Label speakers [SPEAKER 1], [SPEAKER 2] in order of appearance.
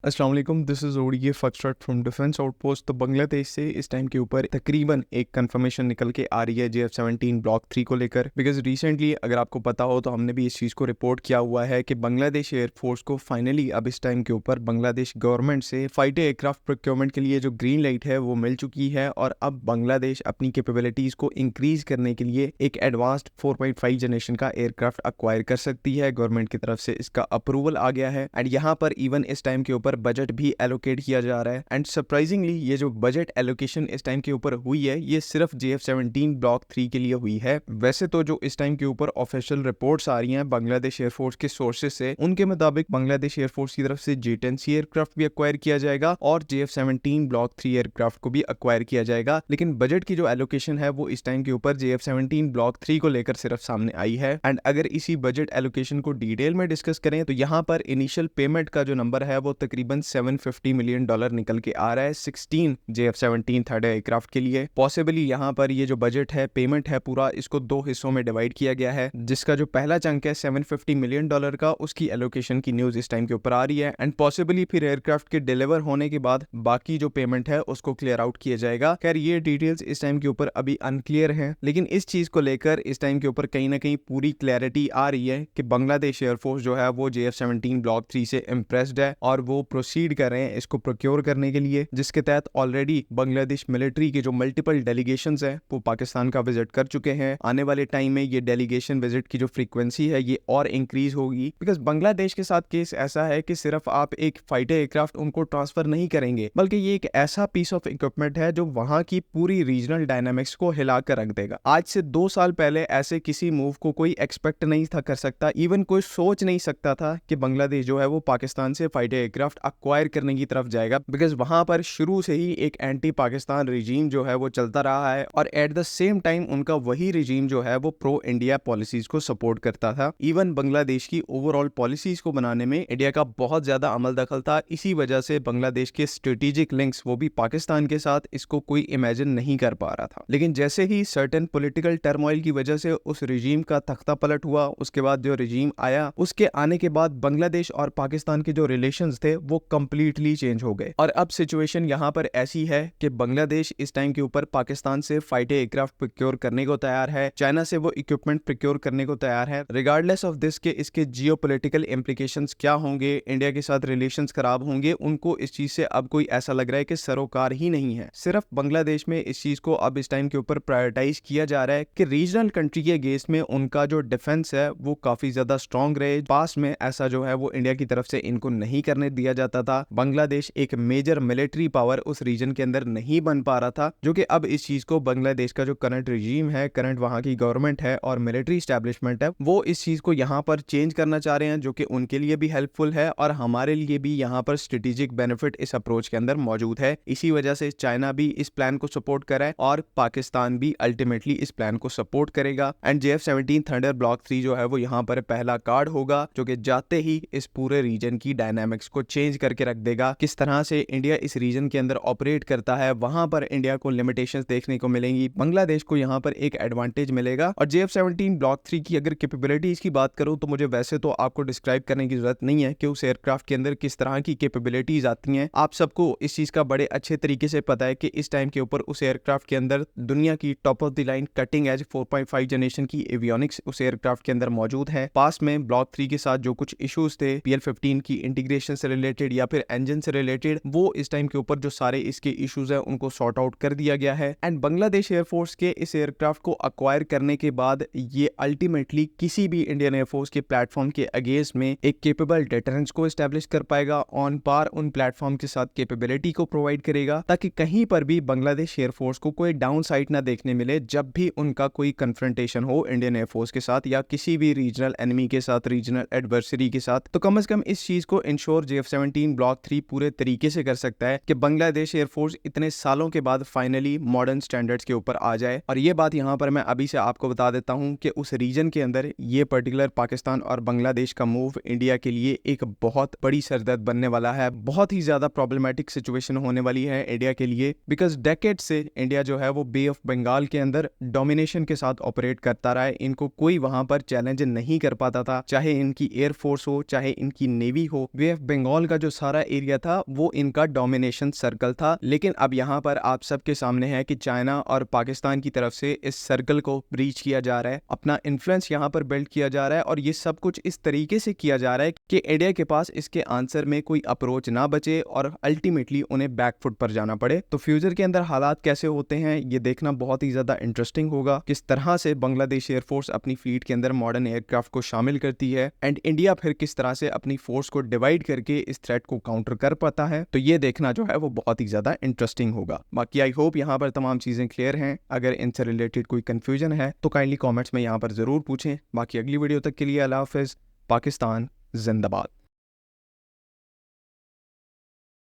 [SPEAKER 1] अस्सलाम वालेकुम, this is ODA first from defence outpost. तो बांग्लादेश से इस टाइम के ऊपर तकरीबन एक कंफर्मेशन निकल के आ रही है JF-17 ब्लॉक 3 को लेकर। बिकॉज रिसेंटली अगर आपको पता हो तो हमने भी इस चीज़ को रिपोर्ट किया हुआ है कि बांग्लादेश एयरफोर्स को फाइनली अब इस टाइम के ऊपर बांग्लादेश गवर्नमेंट से फाइटर एयरक्राफ्ट प्रोक्योरमेंट के लिए जो ग्रीन लाइट है वो मिल चुकी है, और अब बांग्लादेश अपनी कैपेबिलिटीज़ को इंक्रीज करने के लिए एक एडवांस्ड 4.5 जनरेशन का एयरक्राफ्ट अक्वायर कर सकती है। गवर्नमेंट की तरफ से इसका अप्रूवल आ गया है एंड यहाँ पर इवन इस टाइम के ऊपर बजट भी एलोकेट किया जा रहा है। एंड सरप्राइजिंगली ये जो बजट एलोकेशन इस टाइम के ऊपर हुई है ये सिर्फ JF-17 ब्लॉक 3 के लिए हुई है। वैसे तो जो इस टाइम के ऊपर ऑफिशियल रिपोर्ट्स आ रही हैं बांग्लादेश एयरफोर्स के सोर्सेज से, उनके मुताबिक बांग्लादेश एयरफोर्स की तरफ से J-10C एयरक्राफ्ट भी अक्वायर किया जाएगा और JF-17 ब्लॉक 3 एयरक्राफ्ट को भी अक्वायर किया जाएगा। लेकिन बजट की जो एलोकेशन है वो इस टाइम के ऊपर JF-17 ब्लॉक 3 को लेकर सिर्फ सामने आई है। एंड अगर इसी बजट एलोकेशन को डिटेल में डिस्कस करें तो यहाँ पर इनिशियल पेमेंट का जो नंबर है वो तकरीबन $750 मिलियन निकल के आ रहा है 16 JF-17 थर्ड एयरक्राफ्ट के लिए। पॉसिबली यहाँ पर ये जो बजट है, पेमेंट है पूरा, इसको दो हिस्सों में डिवाइड किया गया है, जिसका जो पहला चंक है $750 मिलियन का, उसकी एलोकेशन की न्यूज इस टाइम के ऊपर आ रही है। एंड पॉसिबली फिर एयरक्राफ्ट के डिलीवर होने के बाद बाकी जो पेमेंट है उसको क्लियर आउट किया जाएगा। खैर ये डिटेल्स इस टाइम के ऊपर अभी अनक्लियर है, लेकिन इस चीज को लेकर इस टाइम के ऊपर कहीं ना कहीं पूरी क्लैरिटी आ रही है कि बांग्लादेश एयरफोर्स जो है वो JF-17 ब्लॉक 3 से इम्प्रेस्ड है और वो प्रोसीड कर रहे हैं इसको प्रोक्योर करने के लिए, जिसके तहत ऑलरेडी बांग्लादेश मिलिट्री के जो मल्टीपल डेलीगेशंस है वो पाकिस्तान का विजिट कर चुके हैं। आने वाले टाइम में ये डेलीगेशन विजिट की जो फ्रीक्वेंसी है ये और इंक्रीज होगी, बिकॉज बांग्लादेश के साथ केस ऐसा है कि सिर्फ आप एक फाइटर एयरक्राफ्ट उनको ट्रांसफर नहीं करेंगे, बल्कि ये एक ऐसा पीस ऑफ इक्विपमेंट है जो वहां की पूरी रीजनल डायनामिक्स को हिला कर रख देगा। आज से 2 साल पहले ऐसे किसी मूव को कोई एक्सपेक्ट नहीं था कर सकता, इवन कोई सोच नहीं सकता था कि बांग्लादेश जो है वो पाकिस्तान से फाइटर एयरक्राफ्ट अक्वायर करने की तरफ जाएगा, बिकॉज वहां पर शुरू से ही एक एंटी पाकिस्तान रिजीम जो है वो चलता रहा है और एट द सेम टाइम उनका वही रिजीम जो है वो प्रो इंडिया पॉलिसीज को सपोर्ट करता था। इवन बांग्लादेश की ओवरऑल पॉलिसीज को बनाने में इंडिया का बहुत ज्यादा अमल दखल था। इसी वजह से बांग्लादेश के स्ट्रेटेजिक लिंक्स वो भी पाकिस्तान के साथ, इसको कोई इमेजिन नहीं कर पा रहा था। लेकिन जैसे ही सर्टेन पॉलिटिकल टर्मोइल की वजह से उस रिजीम का तख्ता पलट हुआ, उसके बाद जो रिजीम आया, उसके आने के बाद बांग्लादेश और पाकिस्तान के जो रिलेशंस थे वो कंप्लीटली चेंज हो गए। और अब सिचुएशन यहाँ पर ऐसी है कि बांग्लादेश इस टाइम के ऊपर पाकिस्तान से फाइटर एयरक्राफ्ट प्रोक्योर करने को तैयार है, चाइना से वो इक्विपमेंट प्रोक्योर करने को तैयार है, रिगार्डलेस ऑफ दिस के इसके जियोपॉलिटिकल इंप्लीकेशंस क्या होंगे, इंडिया के साथ रिलेशंस खराब होंगे, उनको इस चीज से अब कोई ऐसा लग रहा है कि सरोकार ही नहीं है। सिर्फ बांग्लादेश में इस चीज को अब इस टाइम के ऊपर प्रायोरिटाइज किया जा रहा है कि रीजनल कंट्री के अगेंस्ट में उनका जो डिफेंस है वो काफी ज्यादा स्ट्रॉन्ग रहे। पास में ऐसा जो है वो इंडिया की तरफ से इनको नहीं करने दिया जाता था। बांग्लादेश एक मेजर मिलिट्री पावर उस रीजन के अंदर नहीं बन पा रहा था, जो कि अब इस चीज को बांग्लादेश का जो करंट रिजीम है, करंट वहां की गवर्नमेंट है और मिलिट्री स्टैब्लिशमेंट है, वो इस चीज को यहाँ पर चेंज करना चाह रहे हैं, जो कि उनके लिए भी हेल्पफुल है और हमारे लिए भी यहाँ पर स्ट्रेटेजिक बेनिफिट इस अप्रोच के अंदर मौजूद है। इसी वजह से चाइना भी इस प्लान को सपोर्ट कर रहा है और पाकिस्तान भी अल्टीमेटली इस प्लान को सपोर्ट करेगा। एंड JF-17 थंडर ब्लॉक 3 जो है वो यहाँ पर पहला कार्ड होगा, जो कि जाते ही इस पूरे रीजन की डायनामिक्स को चेंज करके रख देगा। किस तरह से इंडिया इस रीजन के अंदर ऑपरेट करता है, वहां पर इंडिया को लिमिटेशंस देखने को मिलेंगी, बांग्लादेश को यहाँ पर एक एडवांटेज मिलेगा। और JF-17 ब्लॉक 3 की अगर कैपेबिलिटीज की बात करूं तो मुझे वैसे तो आपको डिस्क्राइब करने की जरूरत नहीं है कि उस एयरक्राफ्ट के अंदर किस तरह की कैपेबिलिटीज आती हैं। आप सबको इस चीज का बड़े अच्छे तरीके से पता है कि इस टाइम के ऊपर उस एयरक्राफ्ट के अंदर दुनिया की top of the line cutting edge 4.5 generation की एवियोनिक्स उस एयरक्राफ्ट के अंदर मौजूद है। पास में ब्लॉक 3 के साथ जो कुछ इश्यूज थे PL-15 की इंटीग्रेशन से रिलेटेड या फिर इंजन से रिलेटेड, वो इस टाइम के ऊपर जो सारे इसके इश्यूज है उनको सॉर्ट आउट कर दिया गया है। एंड बांग्लादेश एयरफोर्स के इस एयरक्राफ्ट को अक्वायर करने के बाद ये अल्टीमेटली किसी भी इंडियन एयरफोर्स के प्लेटफॉर्म के अगेंस्ट में एक केपेबल डिटरेंस को एस्टेब्लिश कर पाएगा, ऑन पार उन प्लेटफॉर्म के साथ कैपेबिलिटी को प्रोवाइड करेगा, ताकि कहीं पर भी बांग्लादेश एयरफोर्स को कोई डाउन साइड ना देखने मिले जब भी उनका कोई कन्फ्रंटेशन हो इंडियन एयरफोर्स के साथ या किसी भी रीजनल एनिमी के साथ, रीजनल एडवर्सरी के साथ। तो कम से कम इस चीज को इंश्योर JF-17 ब्लॉक 3 पूरे तरीके से कर सकता है कि बांग्लादेश एयरफोर्स इतने सालों के बाद फाइनली मॉडर्न स्टैंडर्ड्स के ऊपर आ जाए। और ये बात यहाँ पर मैं अभी से आपको बता देता हूँ कि उस रीजन के अंदर ये पर्टिकुलर पाकिस्तान और बांग्लादेश का मूव इंडिया के लिए एक बहुत बड़ी सरदर्द बनने वाला है। बहुत ही ज्यादा प्रॉब्लमेटिक सिचुएशन होने वाली है इंडिया के लिए, बिकॉज डेकेड से इंडिया जो है वो बे ऑफ बंगाल के अंदर डोमिनेशन के साथ ऑपरेट करता रहा है। इनको कोई वहां पर चैलेंज नहीं कर पाता था, चाहे इनकी एयरफोर्स हो, चाहे इनकी नेवी हो। बे ऑफ बंगाल का जो सारा एरिया था वो इनका डोमिनेशन सर्कल था। लेकिन अब यहाँ पर आप सबके सामने है कि चाइना और पाकिस्तान की तरफ से इस सर्कल को ब्रीच किया जा रहा है, अपना इन्फ्लुएंस यहाँ पर बिल्ड किया जा रहा है, और ये सब कुछ इस तरीके से किया जा रहा है कि इंडिया के पास इसके आंसर में कोई अप्रोच ना बचे और अल्टीमेटली उन्हें बैकफुट पर जाना पड़े। तो फ्यूचर के अंदर हालात कैसे होते हैं ये देखना बहुत ही ज्यादा इंटरेस्टिंग होगा, किस तरह से बांग्लादेश एयरफोर्स अपनी फ्लीट के अंदर मॉडर्न एयरक्राफ्ट को शामिल करती है एंड इंडिया फिर किस तरह से अपनी फोर्स को डिवाइड करके इस थ्रेट को काउंटर कर पाता है। तो ये देखना जो है वो बहुत ही ज्यादा इंटरेस्टिंग होगा। बाकी आई होप यहाँ पर तमाम चीजें क्लियर हैं। अगर इनसे रिलेटेड कोई कंफ्यूजन है तो काइंडली कॉमेंट्स में यहाँ पर जरूर पूछें। बाकी अगली वीडियो तक के लिए अल्लाह हाफिज। पाकिस्तान जिंदाबाद।